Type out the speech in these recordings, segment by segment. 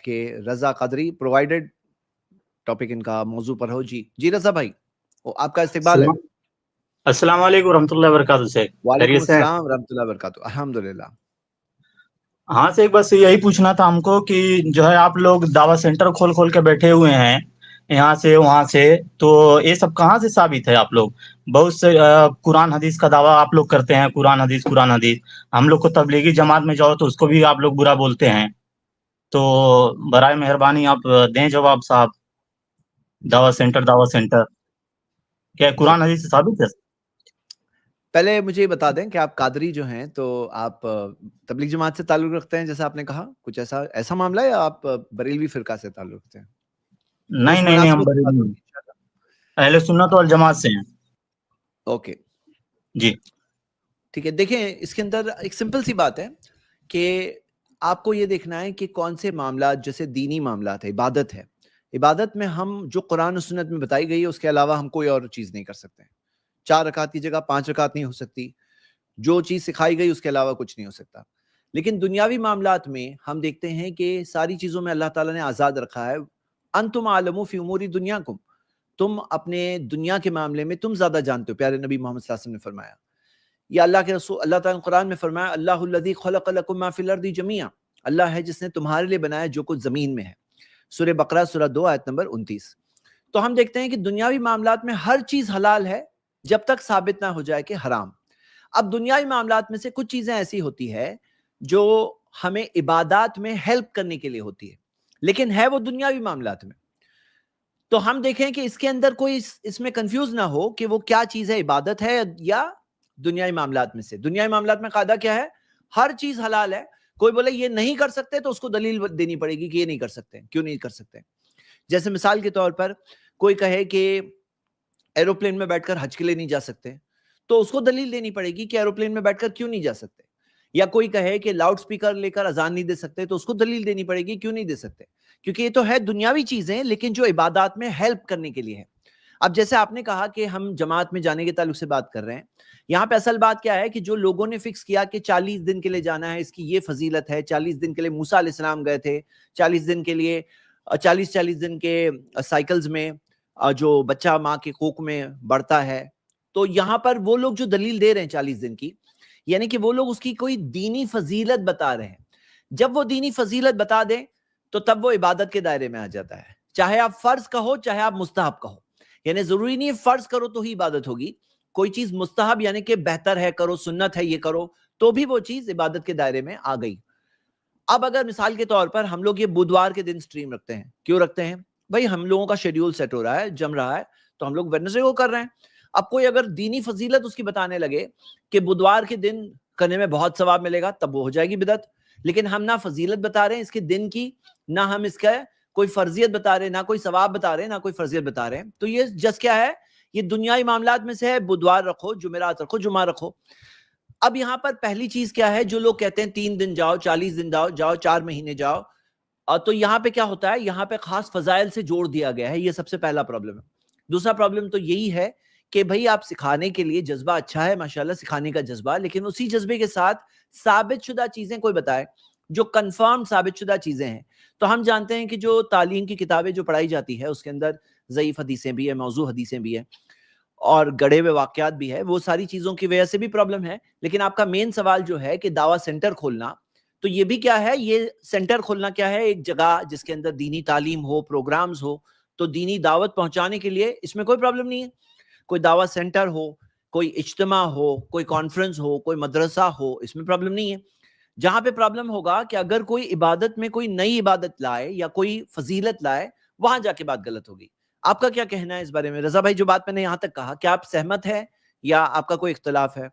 کے رضا Qadri provided topic in کا موضوع پر ہو. جی رضا بھائی آپ کا استقبال ہے. السلام علیکم ورحمۃ اللہ وبرکاتہ. سے وعلیکم السلام ورحمۃ اللہ وبرکاتہ. الحمدللہ. ہاں سے بس یہی پوچھنا تھا ہم کو کہ جو ہے آپ لوگ دعوت سینٹر کھول کے بیٹھے ہوئے ہیں یہاں سے وہاں سے, تو یہ سب کہاں سے ثابت ہے؟ آپ لوگ بہت سے قرآن حدیث کا دعویٰ آپ لوگ کرتے ہیں, قرآن حدیث. ہم لوگ کو تبلیغی جماعت میں جاؤ تو اس کو بھی آپ لوگ برا بولتے ہیں. تو برائے مہربانی آپ دیں جواب صاحب. دعوت سینٹر کیا قرآن حدیث سے ثابت ہے؟ پہلے مجھے یہ بتا دیں کہ آپ قادری جو ہیں تو آپ تبلیغ جماعت سے تعلق رکھتے ہیں جیسا آپ نے کہا, کچھ ایسا معاملہ ہے, یا آپ بریلوی فرقہ سے تعلق رکھتے ہیں؟ نہیں, ہم بریلوی اہل سنت والجماعت سے ہیں. اوکے جی ٹھیک ہے. دیکھیں اس کے اندر ایک سمپل سی بات ہے کہ آپ کو یہ دیکھنا ہے کہ کون سے معاملات, جیسے دینی معاملات ہے, عبادت ہے, عبادت میں ہم جو قرآن و سنت میں بتائی گئی ہے اس کے علاوہ ہم کوئی اور چیز نہیں کر سکتے. 4 رکعت کی جگہ 5 رکعت نہیں ہو سکتی. جو چیز سکھائی گئی اس کے علاوہ کچھ نہیں ہو سکتا. لیکن دنیاوی معاملات میں ہم دیکھتے ہیں کہ ساری چیزوں میں اللہ تعالیٰ نے آزاد رکھا ہے. انتم عالم فی امور دنیاکم, تم اپنے دنیا کے معاملے میں تم زیادہ جانتے ہو. پیارے نبی محمد صلی اللہ علیہ وسلم نے فرمایا, یا اللہ کے رسول, اللہ تعالیٰ نے قرآن میں فرمایا, اللہ الذی خلق لکم ما فی الارض جمیعا, اللہ ہے جس نے تمہارے لیے بنایا جو کچھ زمین میں ہے. سورہ بقرہ سورہ 2 آیت نمبر 29. تو ہم دیکھتے ہیں کہ دنیاوی معاملات میں ہر چیز حلال ہے جب تک ثابت نہ ہو جائے کہ حرام. اب دنیاوی معاملات میں سے کچھ چیزیں ایسی ہوتی ہے جو ہمیں عبادات میں ہیلپ کرنے کے لیے ہوتی ہے, لیکن ہے وہ دنیاوی معاملات میں. تو ہم دیکھیں کہ اس کے اندر کوئی اس میں کنفیوز نہ ہو کہ وہ کیا چیز ہے, عبادت ہے یا دنیاوی معاملات میں سے. دنیاوی معاملات میں قاعدہ کیا ہے؟ ہر چیز حلال ہے. کوئی بولے یہ نہیں کر سکتے تو اس کو دلیل دینی پڑے گی کہ یہ نہیں کر سکتے, کیوں نہیں کر سکتے. جیسے مثال کے طور پر کوئی کہے کہ ایروپلین میں بیٹھ کر حج کے لیے نہیں جا سکتے, تو اس کو دلیل دینی پڑے گی کہ ایروپلین میں بیٹھ کر کیوں نہیں جا سکتے. یا کوئی کہے کہ لاؤڈ سپیکر لے کر اذان نہیں دے سکتے, تو اس کو دلیل دینی پڑے گی کیوں نہیں دے سکتے, کیونکہ یہ تو ہے دنیاوی چیزیں لیکن جو عبادات میں ہیلپ کرنے کے لیے ہے. اب جیسے آپ نے کہا کہ ہم جماعت میں جانے کے تعلق سے بات کر رہے ہیں, یہاں پہ اصل بات کیا ہے کہ جو لوگوں نے فکس کیا کہ 40 دن کے لیے جانا ہے, اس کی یہ فضیلت ہے. 40 دن کے لیے موسیٰ علیہ السلام گئے تھے, 40 دن کے لیے 40 دن کے سائیکلز میں جو بچہ ماں کے کوکھ میں بڑھتا ہے. تو یہاں پر وہ لوگ جو دلیل دے رہے ہیں 40 دن کی, یعنی کہ وہ لوگ اس کی کوئی دینی فضیلت بتا رہے ہیں. جب وہ دینی فضیلت بتا دیں تو تب وہ عبادت کے دائرے میں آ جاتا ہے, چاہے آپ فرض کہو چاہے آپ مستحب کہو. یعنی ضروری نہیں ہے فرض کرو تو ہی عبادت ہوگی, کوئی چیز مستحب یعنی کہ بہتر ہے کرو, سنت ہے یہ کرو, تو بھی وہ چیز عبادت کے دائرے میں آ گئی. اب اگر مثال کے طور پر ہم لوگ یہ بدوار کے دن سٹریم رکھتے ہیں, کیوں رکھتے ہیں بھائی؟ ہم لوگوں کا شیڈیول سیٹ ہو رہا ہے, جم رہا ہے, تو ہم لوگ ویڈنسڈے کو کر رہے ہیں. اب کوئی اگر دینی فضیلت اس کی بتانے لگے کہ بدوار کے دن کرنے میں بہت ثواب ملے گا, تب وہ ہو جائے گی بدعت. لیکن ہم نہ فضیلت بتا رہے ہیں اس کے دن کی, نہ ہم اس کا کوئی فرضیت بتا رہے ہیں, نہ کوئی ثواب بتا رہے ہیں, نہ کوئی فرضیت بتا رہے ہیں. تو یہ جس کیا ہے, یہ دنیائی معاملات میں سے ہے. بدوار رکھو, جمعرات رکھو, جمعہ رکھو. اب یہاں پر پہلی چیز کیا ہے, جو لوگ کہتے ہیں 3 دن جاؤ, 40 دن جاؤ, 4 مہینے جاؤ, تو یہاں پہ کیا ہوتا ہے, یہاں پہ خاص فضائل سے جوڑ دیا گیا ہے. یہ سب سے پہلا پرابلم ہے. دوسرا پرابلم تو یہی ہے کہ بھئی آپ سکھانے کے لیے جذبہ اچھا ہے ماشاءاللہ, سکھانے کا جذبہ, لیکن اسی جذبے کے ساتھ ثابت شدہ چیزیں کوئی بتائے, جو کنفرم ثابت شدہ چیزیں ہیں. تو ہم جانتے ہیں کہ جو تعلیم کی کتابیں جو پڑھائی جاتی ہے اس کے اندر ضعیف حدیثیں بھی ہیں, موضوع حدیثیں بھی ہیں, اور گڑھے ہوئے واقعات بھی ہے. وہ ساری چیزوں کی وجہ سے بھی پرابلم ہے. لیکن آپ کا مین سوال جو ہے کہ دعویٰ سینٹر کھولنا, تو یہ بھی کیا ہے, یہ سینٹر کھولنا کیا ہے, ایک جگہ جس کے اندر دینی تعلیم ہو, پروگرامز ہو, تو دینی دعوت پہنچانے کے لیے اس میں کوئی پرابلم نہیں ہے. کوئی دعوت سینٹر ہو, کوئی اجتماع ہو, کوئی کانفرنس ہو, کوئی مدرسہ ہو, اس میں پرابلم نہیں ہے. جہاں پہ پرابلم ہوگا کہ اگر کوئی عبادت میں کوئی نئی عبادت لائے یا کوئی فضیلت لائے, وہاں جا کے بات غلط ہوگی. آپ کا کیا کہنا ہے اس بارے میں رضا بھائی؟ جو بات میں نے یہاں تک کہا, کیا آپ سہمت ہیں یا آپ کا کوئی اختلاف ہے؟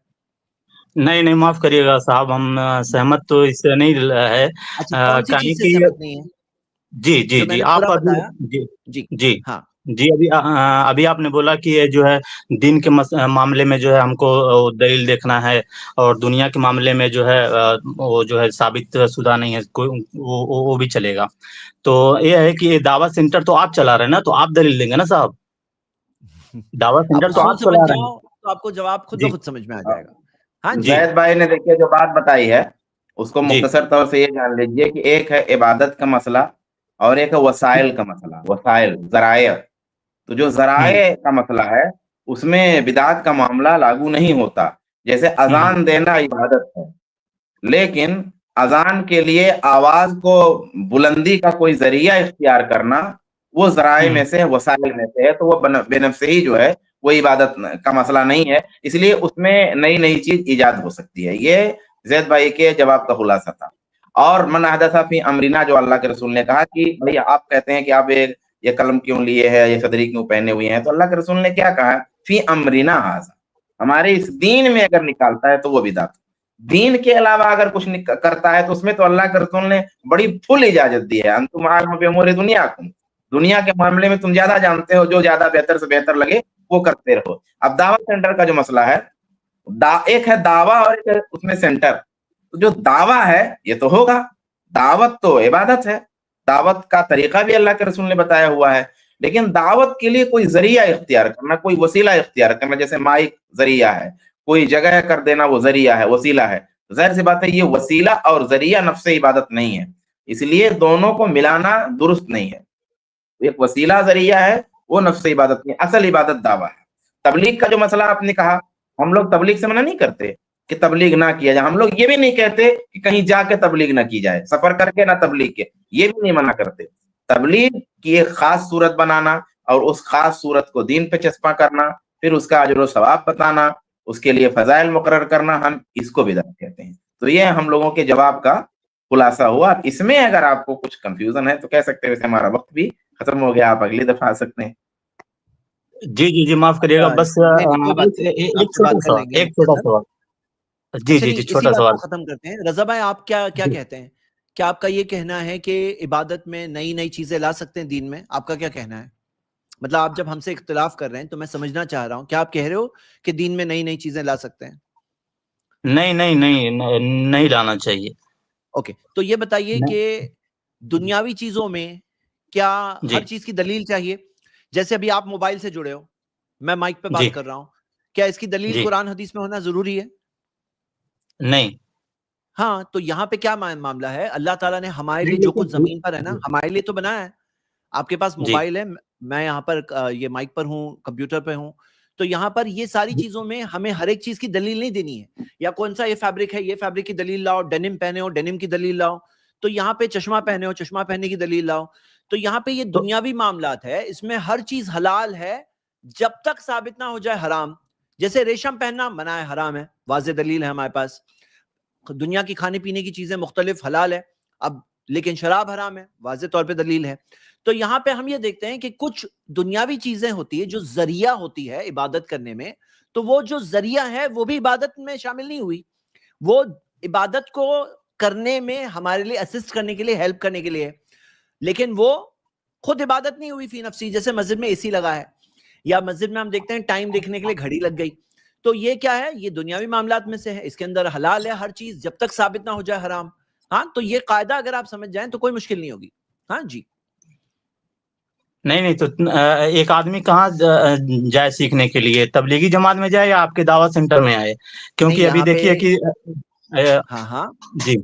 نہیں, معاف کریے گا صاحب, ہم سہمت تو اس سے نہیں ہے. اچھا, کون سی چیز سے کہ سہمت نہیں ہے جی جو میں نے آپ پورا ابھی بتایا؟ جی جی ہاں, جی ابھی آپ نے بولا کہ یہ جو ہے دین کے معاملے میں جو ہے ہم کو دلیل دیکھنا ہے, اور دنیا کے معاملے میں جو ہے وہ جو ہے ثابت شدہ نہیں ہے, وہ بھی چلے گا. تو یہ ہے کہ دعوت سینٹر تو آپ چلا رہے ہیں نا, تو آپ دلیل دیں گے نا صاحب. دعوت آپ سینٹر تو اصول آپ سمجھ چلا رہے جاؤ ہیں. تو آپ کو جواب خود جی بخود سمجھ میں آ جائے گا. ہاں جی, زید بھائی نے دیکھیے جو بات بتائی ہے اس کو جی مختصر طور سے یہ جان لیجئے کہ ایک ہے عبادت کا مسئلہ, اور ایک ہے وسائل کا مسئلہ، وسائل ذرائع. تو جو ذرائع کا مسئلہ ہے اس میں بدعت کا معاملہ لاگو نہیں ہوتا. جیسے اذان دینا عبادت ہے، لیکن اذان کے لیے آواز کو بلندی کا کوئی ذریعہ اختیار کرنا وہ ذرائع میں سے، وسائل میں سے ہے، تو وہ بے نفس ہی جو ہے وہ عبادت کا مسئلہ نہیں ہے. اس لیے اس میں نئی نئی چیز ایجاد ہو سکتی ہے. یہ زید بھائی کے جواب کا خلاصہ تھا. اور من احدث فی امرنا، جو اللہ کے رسول نے کہا کہ بھائی آپ کہتے ہیں کہ آپ یہ قلم کیوں لیے ہے، یہ صدری کیوں پہنے ہوئے ہیں، تو اللہ کے رسول نے کیا کہا؟ فی امرنا ھذا، ہمارے اس دین میں اگر نکالتا ہے تو وہ بدعت. دین کے علاوہ اگر کچھ کرتا ہے تو اس میں تو اللہ کے رسول نے بڑی فل اجازت دی ہے. انتم عالم بامور دنیاکم، دنیا کے معاملے میں تم زیادہ جانتے ہو، جو زیادہ بہتر سے بہتر لگے وہ کرتے رہو. اب دعوت سینٹر کا جو مسئلہ ہے، ایک ہے دعویٰ اور ایک ہے اس میں سینٹر. تو جو دعویٰ ہے یہ تو ہوگا، دعوت تو عبادت ہے، دعوت کا طریقہ بھی اللہ کے رسول نے بتایا ہوا ہے. لیکن دعوت کے لیے کوئی ذریعہ اختیار کرنا، کوئی وسیلہ اختیار کرنا، جیسے مائک ذریعہ ہے، کوئی جگہ کر دینا وہ ذریعہ ہے، وسیلہ ہے. ظاہر سی بات ہے یہ وسیلہ اور ذریعہ نفس عبادت نہیں ہے، اس لیے دونوں کو ملانا درست نہیں ہے. ایک وسیلہ ذریعہ ہے وہ نفس عبادت نہیں، اصل عبادت دعویٰ ہے. تبلیغ کا جو مسئلہ آپ نے کہا، ہم لوگ تبلیغ سے منع نہیں کرتے کہ تبلیغ نہ کیا جائے. ہم لوگ یہ بھی نہیں کہتے کہ کہیں جا کے تبلیغ نہ کی جائے، سفر کر کے نہ تبلیغ کے، یہ بھی نہیں منع کرتے. تبلیغ کی ایک خاص صورت بنانا اور اس خاص صورت کو دین پہ چسپاں کرنا، پھر اس کا اجر و ثواب بتانا، اس کے لیے فضائل مقرر کرنا، ہم اس کو بدعت کہتے ہیں. تو یہ ہم لوگوں کے جواب کا خلاصہ ہوا. اس میں اگر آپ کو کچھ کنفیوژن ہے تو کہہ سکتے ہیں. ویسے ہمارا وقت بھی ختم ہو گیا، آپ اگلی دفعہ آ سکتے ہیں. جی معاف کریے گا، بس ایک چھوٹا سوال. جی اسی بات کو ختم کرتے ہیں. رضا بھائی آپ کیا کہتے ہیں؟ کیا آپ کا یہ کہنا ہے کہ عبادت میں نئی نئی چیزیں لا سکتے ہیں دین میں؟ آپ کا کیا کہنا ہے؟ مطلب آپ جب ہم سے اختلاف کر رہے ہیں تو میں سمجھنا چاہ رہا ہوں، کیا آپ کہہ رہے ہو کہ دین میں نئی نئی چیزیں لا سکتے ہیں؟ نہیں لانا چاہیے. اوکے، تو یہ بتائیے کہ دنیاوی چیزوں میں کیا ہر چیز کی دلیل چاہیے؟ جیسے ابھی آپ موبائل سے جڑے ہو، میں مائک پہ بات کر رہا ہوں، کیا اس کی دلیل قرآن حدیث میں ہونا ضروری ہے؟ نہیں. ہاں، تو یہاں پہ کیا معاملہ ہے؟ اللہ تعالیٰ نے ہمارے لیے جو کچھ زمین پر ہے نا، ہمارے لیے تو بنایا ہے. آپ کے پاس موبائل ہے، میں یہاں پر یہ مائک پر ہوں، کمپیوٹر پہ ہوں، تو یہاں پر یہ ساری چیزوں میں ہمیں ہر ایک چیز کی دلیل نہیں دینی ہے. یا کون سا یہ فیبرک ہے، یہ فیبرک کی دلیل لاؤ، ڈینم پہنے ہو ڈینم کی دلیل لاؤ. تو یہاں پہ چشمہ پہنے ہو، چشمہ پہننے کی دلیل لاؤ. تو یہاں پہ یہ دنیاوی معاملات ہے، اس میں ہر چیز حلال ہے جب تک ثابت نہ ہو جائے حرام. جیسے ریشم پہننا منع ہے، حرام ہے، واضح دلیل ہے ہمارے پاس. دنیا کی کھانے پینے کی چیزیں مختلف حلال ہے اب، لیکن شراب حرام ہے، واضح طور پہ دلیل ہے. تو یہاں پہ ہم یہ دیکھتے ہیں کہ کچھ دنیاوی چیزیں ہوتی ہے جو ذریعہ ہوتی ہے عبادت کرنے میں، تو وہ جو ذریعہ ہے وہ بھی عبادت میں شامل نہیں ہوئی. وہ عبادت کو کرنے میں ہمارے لیے اسسٹ کرنے کے لیے، ہیلپ کرنے کے لیے، لیکن وہ خود عبادت نہیں ہوئی فی نفسی. جیسے مسجد میں اے سی لگا ہے، یا مسجد میں ہم دیکھتے ہیں ٹائم دیکھنے کے لیے گھڑی لگ گئی، تو یہ کیا ہے؟ یہ دنیاوی معاملات میں سے ہے، اس کے اندر حلال ہے ہر چیز جب تک ثابت نہ ہو جائے حرام. ہاں، تو یہ قاعدہ اگر آپ سمجھ جائیں تو کوئی مشکل نہیں ہوگی. ہاں جی. نہیں تو ایک آدمی کہاں جائے سیکھنے کے لیے؟ تبلیغی جماعت میں جائے یا آپ کے دعوت سینٹر میں آئے؟ کیونکہ ابھی دیکھیے کہ ہاں جی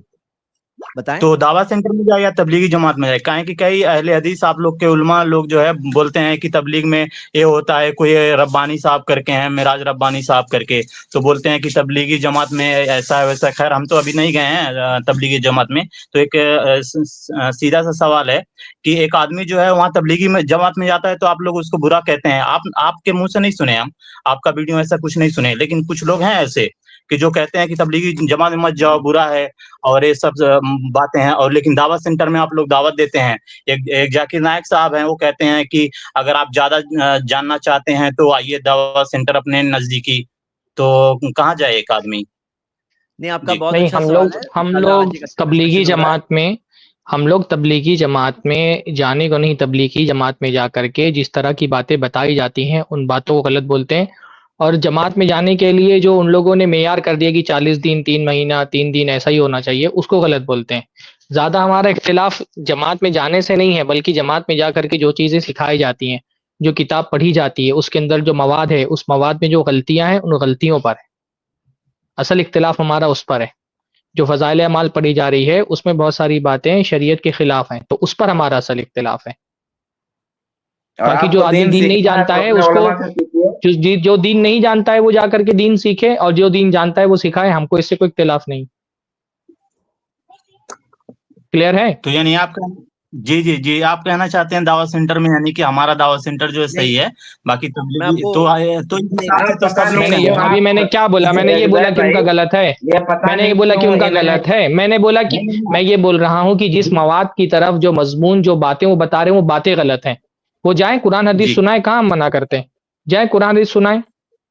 بتائیں. تو دعوت سینٹر میں جائے یا تبلیغی جماعت میں جائے؟ کہیں کہ کئی اہل حدیث آپ لوگ کے علماء لوگ جو ہے بولتے ہیں کہ تبلیغ میں یہ ہوتا ہے، کوئی ربانی صاحب کر کے ہیں، معراج ربانی صاحب کر کے، تو بولتے ہیں کہ تبلیغی جماعت میں ایسا ہے ویسا. خیر ہم تو ابھی نہیں گئے ہیں تبلیغی جماعت میں. تو ایک سیدھا سا سوال ہے کہ ایک آدمی جو ہے وہاں تبلیغی میں جماعت میں جاتا ہے تو آپ لوگ اس کو برا کہتے ہیں. آپ کے منہ سے نہیں سنے، ہم آپ کا ویڈیو ایسا کچھ نہیں سنے، لیکن کچھ لوگ ہیں ایسے کہ جو کہتے ہیں کہ تبلیغی جماعت میں مت جاؤ، برا ہے، اور یہ سب باتیں ہیں. اور لیکن دعوت سینٹر میں آپ لوگ دعوت دیتے ہیں. ایک ذاکر نائک صاحب ہیں، وہ کہتے ہیں کہ اگر آپ زیادہ جاننا چاہتے ہیں تو آئیے دعوت سینٹر اپنے نزدیکی. تو کہاں جائے ایک آدمی؟ نہیں، آپ کا بہت اچھا سوال ہے. ہم لوگ تبلیغی جماعت میں جانے کو نہیں، تبلیغی جماعت میں جا کر کے جس طرح کی باتیں بتائی جاتی ہیں ان باتوں کو غلط بولتے ہیں. اور جماعت میں جانے کے لیے جو ان لوگوں نے معیار کر دیا کہ 40 دن 3 مہینہ 3 دن ایسا ہی ہونا چاہیے، اس کو غلط بولتے ہیں. زیادہ ہمارا اختلاف جماعت میں جانے سے نہیں ہے، بلکہ جماعت میں جا کر کے جو چیزیں سکھائی جاتی ہیں، جو کتاب پڑھی جاتی ہے، اس کے اندر جو مواد ہے، اس مواد میں جو غلطیاں ہیں ان غلطیوں پر ہے. اصل اختلاف ہمارا اس پر ہے. جو فضائل اعمال پڑھی جا رہی ہے اس میں بہت ساری باتیں شریعت کے خلاف ہیں، تو اس پر ہمارا اصل اختلاف ہے. اور باقی آپ جو کو آدمی دین دین نہیں سیکھنا ہے جانتا تو ہے اپنے اس کو، علماء سے سیکھیے. جو دین نہیں جانتا ہے وہ جا کر کے دین سیکھے، اور جو دین جانتا ہے وہ سکھائے. ہم کو اس سے کوئی اختلاف نہیں. کلیئر ہے؟ تو یعنی آپ کا جی آپ کہنا چاہتے ہیں دعوت سینٹر میں یعنی کہ ہمارا دعوت سینٹر جو ہے نہیں، صحیح ہے، باقی میں تبلیغی آپ کو تو نہیں آپ تو پتہ سب لوگ نہیں میں نے کیوں کہتے ابھی آپ میں نے کیا بولا؟ میں نے یہ بولا زید کہ ان کا بھائی، غلط ہے. یہ پتہ میں نے یہ نہیں بولا کہ کیوں ان کا انہیں غلط ہے. میں نے بولا کہ میں یہ بول رہا ہوں کہ جس مواد کی طرف جو مضمون جو باتیں وہ بتا رہے ہیں وہ باتیں غلط ہیں. وہ جائیں قرآن حدیث جی سنائیں، کہاں ہم منع کرتے ہیں؟ جائیں قرآن حدیث سنائیں.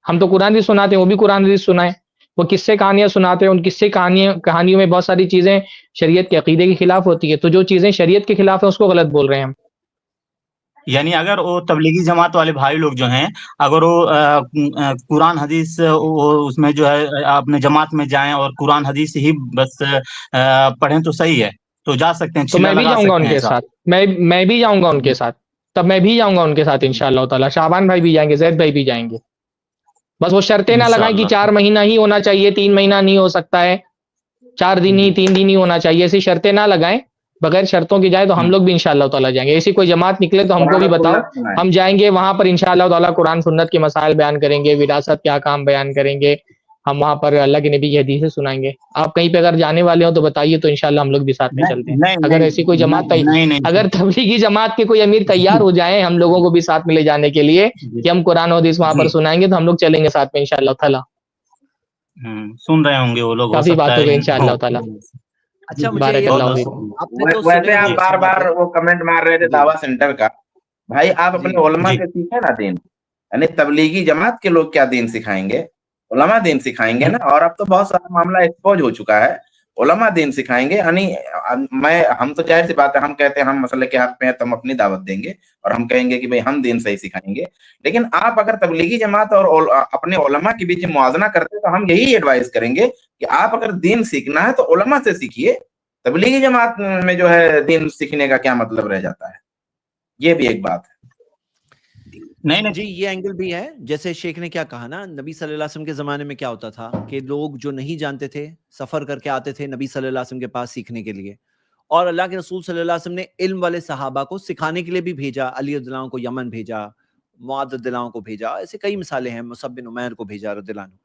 ہم تو قرآن حدیث سناتے ہیں، وہ بھی قرآن حدیث سنائیں. وہ قصے کہانیاں سناتے ہیں، ان قصے کہانیوں میں بہت ساری چیزیں شریعت کے عقیدے کے خلاف ہوتی ہے. تو جو چیزیں شریعت کے خلاف ہیں اس کو غلط بول رہے ہیں ہم. یعنی اگر وہ تبلیغی جماعت والے بھائی لوگ جو ہیں، اگر وہ قرآن حدیث اس میں جو ہے اپنے جماعت میں جائیں اور قرآن حدیث ہی بس پڑھیں تو صحیح ہے، تو جا سکتے ہیں، تو چھلا میں بھی لگا جاؤں گا سکتے ان ہیں کے ایسا. ساتھ. میں بھی جاؤں گا ان کے ساتھ. تب میں بھی جاؤں گا ان کے ساتھ انشاءاللہ تعالی. شعبان بھائی بھی جائیں گے، زید بھائی بھی جائیں گے. بس وہ شرطیں نہ لگائیں کہ انشاءاللہ 4 مہینہ ہی ہونا چاہیے، 3 مہینہ نہیں ہو سکتا ہے، 4 دن ہی 3 دن ہی ہونا چاہیے. ایسی شرطیں نہ لگائیں. بغیر شرطوں کی جائے تو ہم لوگ بھی انشاءاللہ تعالی جائیں گے. ایسی کوئی جماعت نکلے تو ہم کو قرآن بھی و بتاؤ، سنت سنائیں. ہم جائیں گے وہاں پر انشاءاللہ تعالی. قرآن سنت کے مسائل بیان کریں گے، وراثت کے احکام بیان کریں گے. ہم وہاں پر اللہ کے نبی کی حدیثیں سنائیں گے. آپ کہیں پہ اگر جانے والے ہوں تو بتائیے، تو انشاءاللہ ہم لوگ بھی ساتھ میں چلتے ہیں. اگر ایسی کوئی جماعت اگر تبلیغی جماعت کے کوئی امیر تیار ہو جائیں ہم لوگوں کو بھی ساتھ میں لے جانے کے لیے کہ ہم قرآن و حدیث وہاں پر سنائیں گے، تو ہم لوگ چلیں گے ساتھ میں انشاءاللہ تعالی. سن رہے ہوں گے وہ لوگ، ہو کافی سکتا بات ہو ہے گئی انشاءاللہ تعالی. اچھا مجھے بارک یہ اللہ بتاؤ، فیکم. آپ نے تو سنے ویسے ہوں آپ گے بار بار وہ کمنٹ مار رہے تھے جی دعویٰ سینٹر کا. بھائی آپ جی اپنے علماء جی سے سیکھیں نا دین. یعنی تبلیغی جماعت کے لوگ کیا دین سکھائیں گے؟ علماء دین سکھائیں گے نا. اور اب تو بہت سارا معاملہ ایکسپوز ہو چکا ہے. علماء دین سکھائیں گے. یعنی ہم تو ظاہر سی بات ہے، ہم کہتے ہیں ہم مسئلے کے حق میں ہیں تو ہم اپنی دعوت دیں گے اور ہم کہیں گے کہ بھئی ہم دین صحیح سکھائیں گے. لیکن آپ اگر تبلیغی جماعت اور اپنے علماء کے بیچ موازنہ کرتے تو ہم یہی ایڈوائز کریں گے کہ آپ اگر دین سیکھنا ہے تو علماء سے سیکھیے. تبلیغی جماعت میں جو ہے دین سیکھنے کا کیا مطلب رہ جاتا ہے؟ یہ بھی ایک بات ہے. نہیں جی یہ اینگل بھی ہے. جیسے شیخ نے کیا کہا نا، نبی صلی اللہ علیہ وسلم کے زمانے میں کیا ہوتا تھا کہ لوگ جو نہیں جانتے تھے سفر کر کے آتے تھے نبی صلی اللہ علیہ وسلم کے پاس سیکھنے کے لیے. اور اللہ کے رسول صلی اللہ علیہ وسلم نے علم والے صحابہ کو سکھانے کے لیے بھی بھیجا. علی رضی اللہ عنہ کو یمن بھیجا، معاذ رضی اللہ عنہ کو بھیجا. ایسے کئی مثالیں ہیں، مصعب بن عمیر کو بھیجا رضی اللہ عنہ.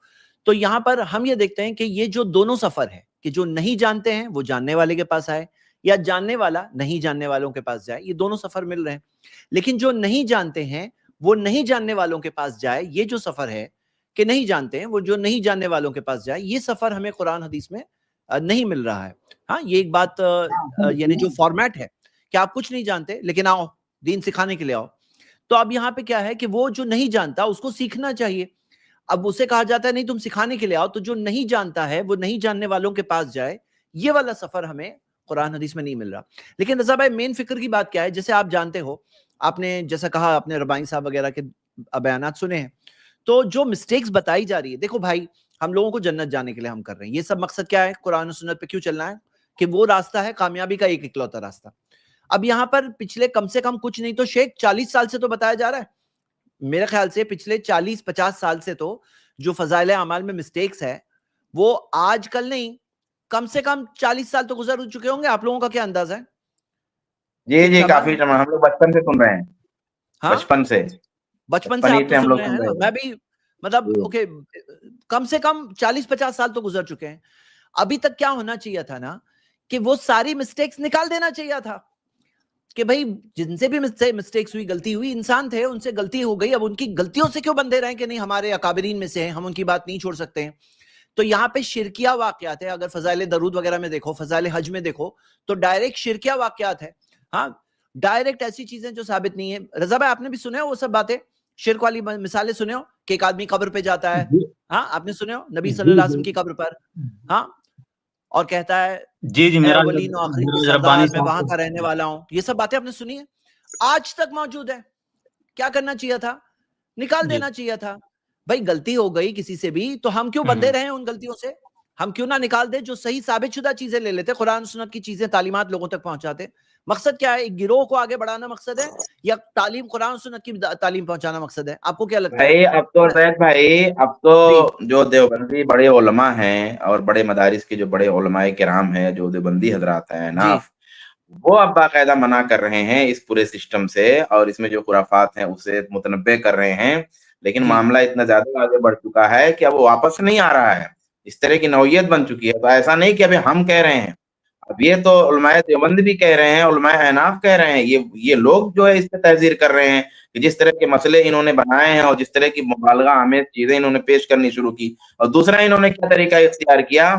تو یہاں پر ہم یہ دیکھتے ہیں کہ یہ جو دونوں سفر ہے کہ جو نہیں جانتے ہیں وہ جاننے والے کے پاس آئے، یا جاننے والا نہیں جاننے والوں کے پاس جائے، یہ دونوں سفر مل رہے ہیں. لیکن جو نہیں جانتے ہیں وہ نہیں جاننے والوں کے پاس جائے، یہ جو سفر ہے کہ نہیں جانتے ہیں وہ جو نہیں جاننے والوں کے پاس جائے، یہ سفر ہمیں قرآن حدیث میں نہیں مل رہا ہے. ہاں یہ ایک بات یعنی جو فارمیٹ ہے کہ آپ کچھ نہیں جانتے لیکن آؤ دین سکھانے کے لیے آؤ. تو اب یہاں پہ کیا ہے کہ وہ جو نہیں جانتا اس کو سیکھنا چاہیے. اب اسے کہا جاتا ہے نہیں تم سکھانے کے لیے آؤ، تو جو نہیں جانتا ہے وہ نہیں جاننے والوں کے پاس جائے. یہ والا سفر ہمیں قرآن حدیث میں نہیں مل رہا. لیکن رضا بھائی مین فکر کی بات کیا ہے؟ جیسے آپ جانتے ہو، آپ نے جیسا کہا آپ نے ربائی صاحب وغیرہ کے بیانات سنے ہیں، تو جو مسٹیکس بتائی جا رہی ہے، دیکھو بھائی ہم لوگوں کو جنت جانے کے لیے ہم کر رہے ہیں. یہ سب مقصد کیا ہے؟ قرآن و سنت پہ کیوں چلنا ہے؟ کہ وہ راستہ ہے کامیابی کا ایک اکلوتا راستہ. اب یہاں پر پچھلے کم سے کم کچھ نہیں تو شیخ 40 سال سے تو بتایا جا رہا ہے، میرے خیال سے پچھلے 40-50 سال سے تو جو فضائل اعمال میں مسٹیکس ہے وہ آج کل نہیں، کم سے کم 40 سال تو گزر چکے ہوں گے. آپ لوگوں کا کیا انداز ہے؟ جی کافی ہم لوگ بچپن سے سن رہے ہیں. ہاں بچپن سے آپ تو ہم سن لوگ رہے سن ہیں نا، رہے میں بھی مطلب اوکے کم سے کم 40-50 سال تو گزر چکے ہیں. ابھی تک کیا ہونا چاہیے تھا نا کہ وہ ساری مسٹیکس نکال دینا چاہیے تھا کہ بھائی جن سے بھی مسٹیکس ہوئی، غلطی ہوئی، انسان تھے، ان سے غلطی ہو گئی. اب ان کی غلطیوں سے کیوں بندے رہیں کہ نہیں ہمارے اکابرین میں سے ہیں، ہم ان کی بات نہیں چھوڑ سکتے ہیں. تو یہاں پہ شرکیہ واقعات ہے. اگر فضائل درود وغیرہ میں دیکھو، فضائل حج میں دیکھو، تو ڈائریکٹ شرکیہ واقعات ہے. ہاں ڈائریکٹ ایسی چیزیں جو ثابت نہیں ہے. رضا بھائی آپ نے بھی سنے ہو وہ سب باتیں، شرک والی مثالیں سنے ہو کہ ایک آدمی قبر پہ جاتا ہے، ہاں آپ نے سنے ہو نبی صلی اللہ علیہ وسلم کی قبر پر، ہاں اور کہتا ہے جی اے میرا اولین و آخرین کے ربانی سردار میں وہاں صاحب کا رہنے والا ہوں. یہ سب باتیں آپ نے سنی ہیں، آج تک موجود ہے. کیا کرنا چاہیے تھا؟ نکال دینا چاہیے تھا. بھائی غلطی ہو گئی کسی سے بھی تو ہم کیوں بندے رہیں ان غلطیوں سے؟ ہم کیوں نہ نکال دیں؟ جو صحیح ثابت شدہ چیزیں لے لیتے، قرآن سنت کی چیزیں، تعلیمات لوگوں تک پہنچاتے. مقصد کیا ہے؟ ایک گروہ کو آگے بڑھانا مقصد ہے یا تعلیم قرآن سنت کی تعلیم پہنچانا مقصد ہے؟ آپ کو کیا لگتا ہے بھائی اب تو زید بھائی اب تو جو دیوبندی بڑے علماء ہیں اور بڑے مدارس کے جو بڑے علماء کرام ہیں، جو دیوبندی حضرات ہیں ناف، وہ اب باقاعدہ منع کر رہے ہیں اس پورے سسٹم سے، اور اس میں جو خرافات ہیں اسے متنبع کر رہے ہیں، لیکن معاملہ اتنا زیادہ آگے بڑھ چکا ہے کہ اب وہ واپس نہیں آ رہا ہے، اس طرح کی نوعیت بن چکی ہے۔ تو ایسا نہیں کہ ابھی ہم کہہ رہے ہیں، اب یہ تو علماء دیوبند بھی کہہ رہے ہیں، علماء احناف کہہ رہے ہیں، یہ لوگ جو ہے اس پہ تحذیر کر رہے ہیں کہ جس طرح کے مسئلے انہوں نے بنائے ہیں اور جس طرح کی مبالغہ آمیز چیزیں انہوں نے پیش کرنی شروع کی، اور دوسرا انہوں نے کیا طریقہ اختیار کیا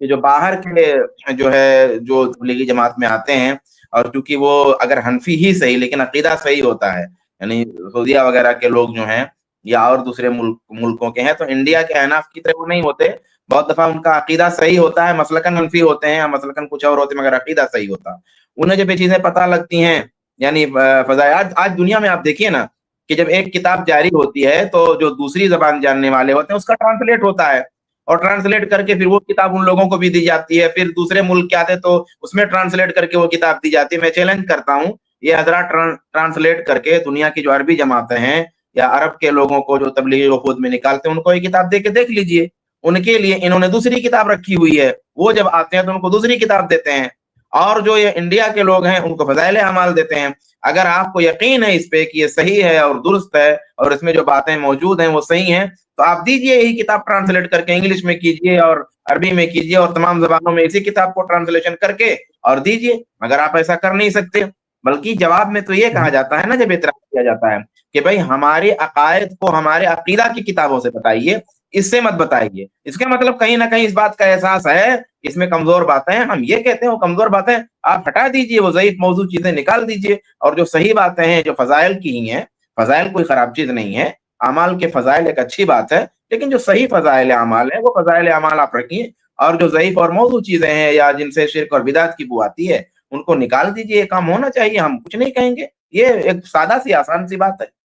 کہ جو باہر کے جو ہے جو تبلیغی جماعت میں آتے ہیں، اور چونکہ وہ اگر حنفی ہی صحیح لیکن عقیدہ صحیح ہوتا ہے، یعنی سعودیہ وغیرہ کے لوگ جو ہیں یا اور دوسرے ملکوں کے ہیں، تو انڈیا کے احناف کی طرح وہ نہیں ہوتے، بہت دفعہ ان کا عقیدہ صحیح ہوتا ہے، مسلکن حنفی ہوتے ہیں یا مسلکن کچھ اور ہوتے ہیں، مگر عقیدہ صحیح ہوتا ہے۔ انہیں جب یہ چیزیں پتہ لگتی ہیں، یعنی فضائل آج دنیا میں آپ دیکھیے نا کہ جب ایک کتاب جاری ہوتی ہے تو جو دوسری زبان جاننے والے ہوتے ہیں اس کا ٹرانسلیٹ ہوتا ہے، اور ٹرانسلیٹ کر کے پھر وہ کتاب ان لوگوں کو بھی دی جاتی ہے، پھر دوسرے ملک کے آتے تو اس میں ٹرانسلیٹ کر کے وہ کتاب دی جاتی ہے۔ میں چیلنج کرتا ہوں یہ حضرات ٹرانسلیٹ کر کے دنیا کی جو عربی جماعتیں ہیں یا عرب کے لوگوں کو جو تبلیغی وفود میں نکالتے ہیں، ان کو یہ کتاب دے کے دیکھ لیجئے، ان کے لیے انہوں نے دوسری کتاب رکھی ہوئی ہے، وہ جب آتے ہیں تو ان کو دوسری کتاب دیتے ہیں، اور جو یہ انڈیا کے لوگ ہیں ان کو فضائل اعمال دیتے ہیں۔ اگر آپ کو یقین ہے اس پہ کہ یہ صحیح ہے اور درست ہے اور اس میں جو باتیں موجود ہیں وہ صحیح ہیں، تو آپ دیجئے یہی کتاب ٹرانسلیٹ کر کے انگلش میں کیجئے اور عربی میں کیجئے اور تمام زبانوں میں اسی کتاب کو ٹرانسلیشن کر کے اور دیجئے، مگر آپ ایسا کر نہیں سکتے، بلکہ جواب میں تو یہ کہا جاتا ہے نا، جب اعتراض کیا جاتا ہے کہ بھائی ہمارے عقائد کو ہمارے عقیدہ کی کتابوں سے بتائیے، اس سے مت بتائیے۔ اس کا مطلب کہیں نہ کہیں اس بات کا احساس ہے اس میں کمزور باتیں ہیں، ہم یہ کہتے ہیں وہ کمزور باتیں آپ ہٹا دیجئے، وہ ضعیف موضوع چیزیں نکال دیجئے، اور جو صحیح باتیں ہیں جو فضائل کی ہی ہیں، فضائل کوئی خراب چیز نہیں ہے، اعمال کے فضائل ایک اچھی بات ہے، لیکن جو صحیح فضائل اعمال ہیں وہ فضائل اعمال آپ رکھیے، اور جو ضعیف اور موضوع چیزیں ہیں یا جن سے شرک اور بدعت کی بو آتی ہے ان کو نکال دیجئے، یہ کام ہونا چاہیے، ہم کچھ نہیں کہیں گے، یہ ایک سادہ سی آسان سی بات ہے۔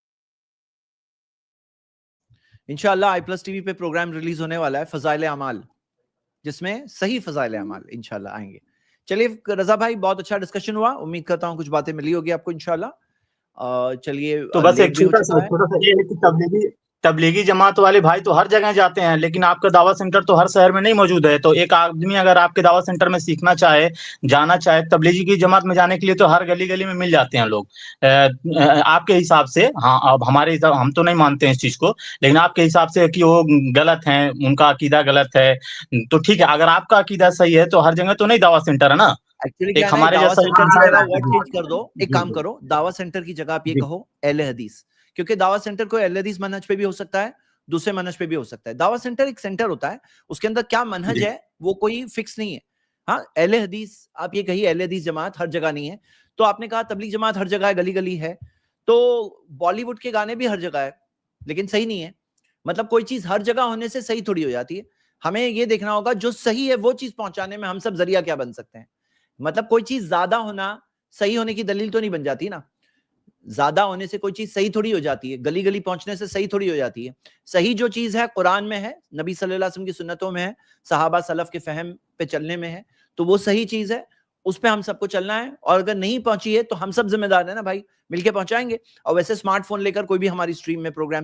انشاءاللہ آئی پلس ٹی وی پہ پروگرام ریلیز ہونے والا ہے فضائل اعمال، جس میں صحیح فضائل اعمال انشاءاللہ آئیں گے۔ چلیے رضا بھائی، بہت اچھا ڈسکشن ہوا، امید کرتا ہوں کچھ باتیں ملی ہوگی آپ کو انشاءاللہ۔ چلیے تو بس ایک لیٹ بھی ہو چھوٹا چکا ہے۔ سا یہ ہے کہ تبلیغی جماعت والے بھائی تو ہر جگہ جاتے ہیں، لیکن آپ کا دعوت سینٹر تو ہر شہر میں نہیں موجود ہے، تو ایک آدمی اگر آپ کے دعوت سینٹر میں سیکھنا چاہے، جانا چاہے، تبلیغی کی جماعت میں جانے کے لیے تو ہر گلی گلی میں مل جاتے ہیں لوگ۔ آپ کے حساب سے، ہاں اب ہمارے حساب ہم تو نہیں مانتے ہیں اس چیز کو، لیکن آپ کے حساب سے کہ وہ غلط ہیں، ان کا عقیدہ غلط ہے، تو ٹھیک ہے، اگر آپ کا عقیدہ صحیح ہے تو ہر جگہ تو نہیں دعوت سینٹر ہے نا، ایکچولی کیا ایک ہے نا، ہمارے دعوت جیسا سینٹر کی جگہ ورڈ چینج کر دو، ایک جی کام کرو، دعوت سینٹر کی جگہ آپ یہ جی کہو اہل حدیث، کیونکہ دعوت سینٹر کوئی اہل حدیث منہج پہ بھی ہو سکتا ہے، دوسرے منہج پہ بھی ہو سکتا ہے۔ دعوت سینٹر ایک سینٹر ہوتا ہے، اس کے اندر کیا منہج جی ہے وہ کوئی فکس نہیں ہے۔ ہاں اہل حدیث آپ یہ کہیے، اہل حدیث جماعت ہر جگہ نہیں ہے، تو آپ نے کہا تبلیغ جماعت ہر جگہ ہے، گلی گلی ہے، تو بالی ووڈ کے گانے بھی ہر جگہ ہے، لیکن صحیح نہیں ہے۔ مطلب کوئی چیز ہر جگہ ہونے سے صحیح تھوڑی ہو جاتی ہے، ہمیں یہ دیکھنا ہوگا جو صحیح ہے وہ چیز پہنچانے میں ہم سب ذریعہ کیا بن سکتے ہیں۔ مطلب کوئی چیز زیادہ ہونا صحیح ہونے کی دلیل تو نہیں بن جاتی نا، زیادہ ہونے سے کوئی چیز صحیح تھوڑی ہو جاتی ہے، گلی گلی پہنچنے سے صحیح تھوڑی ہو جاتی ہے۔ صحیح جو چیز ہے قرآن میں ہے، نبی صلی اللہ علیہ وسلم کی سنتوں میں ہے، صحابہ سلف کے فہم پہ چلنے میں ہے، تو وہ صحیح چیز ہے، اس پہ ہم سب کو چلنا ہے، اور اگر نہیں پہنچی ہے تو ہم سب ذمہ دار ہیں نا بھائی، مل کے پہنچائیں گے۔ اور ویسے اسمارٹ فون لے کر کوئی بھی ہماری اسٹریم میں پروگرام